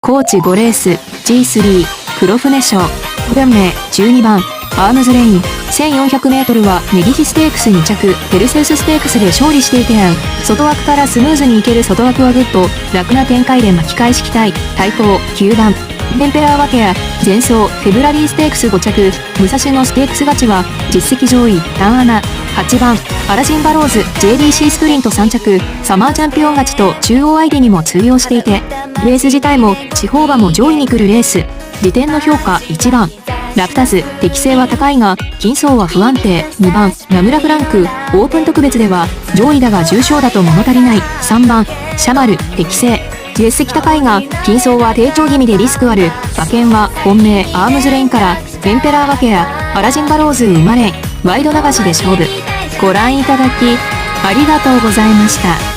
コーチ5レース G3 黒船賞運命12番アームズレイン 1400m はネギヒステークス2着ペルセウスステークスで勝利していて外枠からスムーズに行ける外枠はグッド楽な展開で巻き返し期待対抗9番エンペラーワケア前走フェブラリーステークス5着武蔵野ステークス勝ちは実績上位タンアナ8番アラジンバローズ JDC スプリント3着サマーチャンピオン勝ちと中央相手にも通用していてレース自体も地方馬も上位に来るレース利点の評価1番ラプタス適性は高いが金層は不安定2番ナムラフランクオープン特別では上位だが重賞だと物足りない3番シャマル適性実績高いが金層は低調気味でリスクある馬券は本命アームズレインからエンペラーワケアアラジンバローズ生まれワイド流しで勝負ご覧いただきありがとうございました。